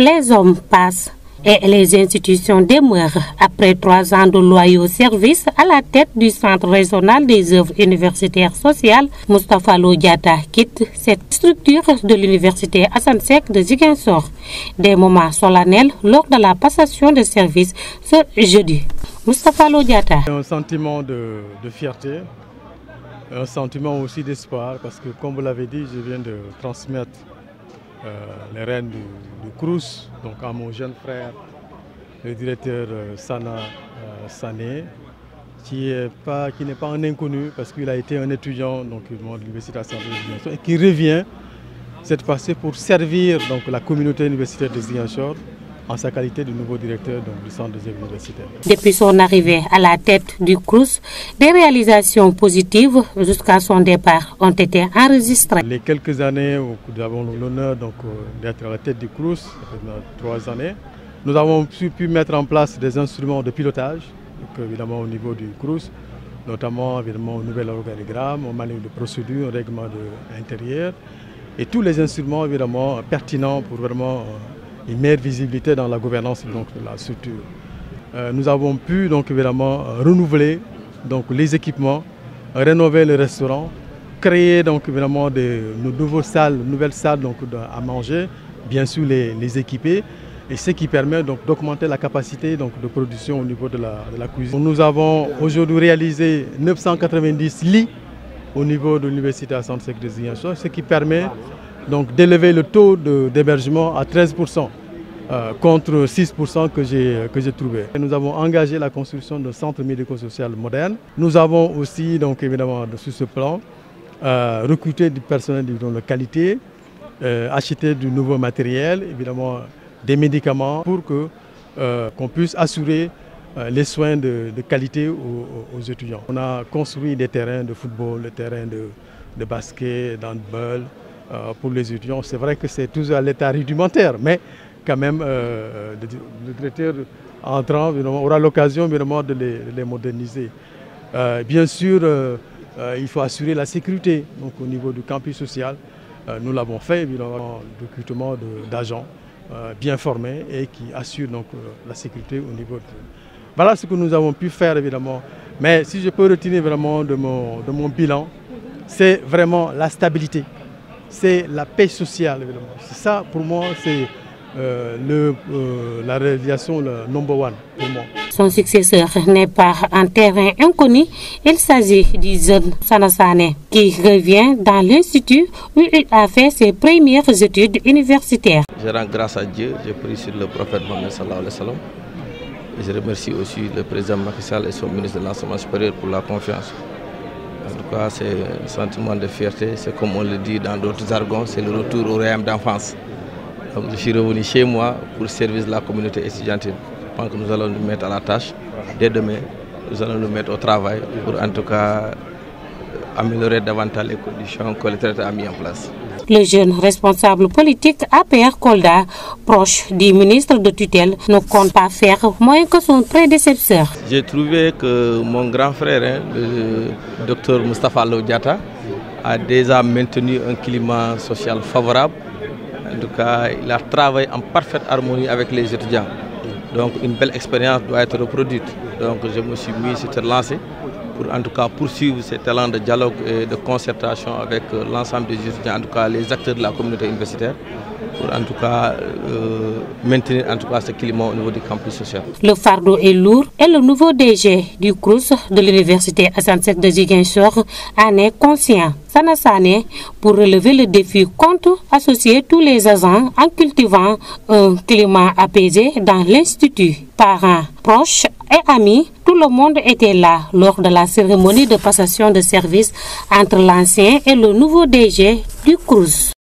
les hommes passent et les institutions demeurent. Après 3 ans de loyaux services à la tête du Centre régional des œuvres universitaires sociales, Moustapha Lo Diatta quitte cette structure de l'université Assane Seck de Ziguinchor. Des moments solennels lors de la passation de services ce jeudi. Moustapha Lo Diatta. Un sentiment de fierté, un sentiment aussi d'espoir parce que comme vous l'avez dit, je viens de transmettre les rênes du Crous, donc à mon jeune frère, le directeur Sana Sané, qui n'est pas un inconnu parce qu'il a été un étudiant donc, de l'université de Ziguinchor et qui revient cette fois-ci pour servir donc, la communauté universitaire de Ziguinchor en sa qualité de nouveau directeur donc, du centre des œuvres universitaires. Depuis son arrivée à la tête du Crous, des réalisations positives jusqu'à son départ ont été enregistrées. Les quelques années où nous avons l'honneur d'être à la tête du Crous, ça fait 3 années, nous avons pu mettre en place des instruments de pilotage, donc, évidemment au niveau du Crous, notamment évidemment au nouvel organigramme, au manuel de procédure, au règlement intérieur, et tous les instruments évidemment pertinents pour vraiment une meilleure visibilité dans la gouvernance donc, de la structure. Nous avons pu donc évidemment renouveler donc, les équipements, rénover le restaurant, créer donc évidemment nouvelles salles donc, à manger, bien sûr les équiper, et ce qui permet donc d'augmenter la capacité donc, de production au niveau de la cuisine. Nous avons aujourd'hui réalisé 990 lits au niveau de l'université Assane Seck de Ziguinchor, ce qui permet donc d'élever le taux d'hébergement à 13%, contre 6% que j'ai trouvé. Et nous avons engagé la construction d'un centre médico-social moderne. Nous avons aussi, donc évidemment, sur ce plan, recruté du personnel de qualité, acheté du nouveau matériel, évidemment des médicaments pour qu'on puisse assurer les soins de qualité aux étudiants. On a construit des terrains de football, des terrains de basket, d'handball, pour les étudiants. C'est vrai que c'est toujours à l'état rudimentaire, mais quand même le directeur entrant aura l'occasion de les moderniser. Bien sûr, il faut assurer la sécurité donc, au niveau du campus social. Nous l'avons fait, évidemment, le recrutement d'agents bien formés et qui assurent donc, la sécurité au niveau de... Voilà ce que nous avons pu faire, évidemment. Mais si je peux retenir vraiment de mon bilan, c'est vraiment la stabilité. C'est la paix sociale, évidemment. C'est ça, pour moi, c'est la réalisation number 1 pour moi. Son successeur n'est pas un terrain inconnu. Il s'agit du jeune Sana Sané qui revient dans l'institut où il a fait ses premières études universitaires. Je rends grâce à Dieu, je prie sur le prophète Mohammed sallallahu alayhi wa sallam. Et je remercie aussi le président Macky Sall et son ministre de l'Enseignement supérieur pour la confiance. En tout cas, c'est un sentiment de fierté. C'est comme on le dit dans d'autres jargons, c'est le retour au royaume d'enfance. Donc, je suis revenu chez moi pour le service de la communauté étudiantine. Je pense que nous allons nous mettre à la tâche. Dès demain, nous allons nous mettre au travail pour en tout cas améliorer davantage les conditions que le traité a mis en place. Le jeune responsable politique APR Kolda, proche du ministre de tutelle, ne compte pas faire moins que son prédécesseur. J'ai trouvé que mon grand frère, le docteur Moustapha Lo Diatta, a déjà maintenu un climat social favorable. En tout cas, il a travaillé en parfaite harmonie avec les étudiants. Donc une belle expérience doit être reproduite. Donc je me suis mis sur cette lancée pour en tout cas poursuivre ces talents de dialogue et de concertation avec l'ensemble des étudiants, en tout cas les acteurs de la communauté universitaire, pour en tout cas maintenir en tout cas ce climat au niveau du campus social. Le fardeau est lourd et le nouveau DG du Crous de l'université Assane Seck de Ziguinchor en est conscient. Sana Sané, pour relever le défi, compte associer tous les agents en cultivant un climat apaisé dans l'institut. Parents, proches et amis, tout le monde était là lors de la cérémonie de passation de service entre l'ancien et le nouveau DG du Crous.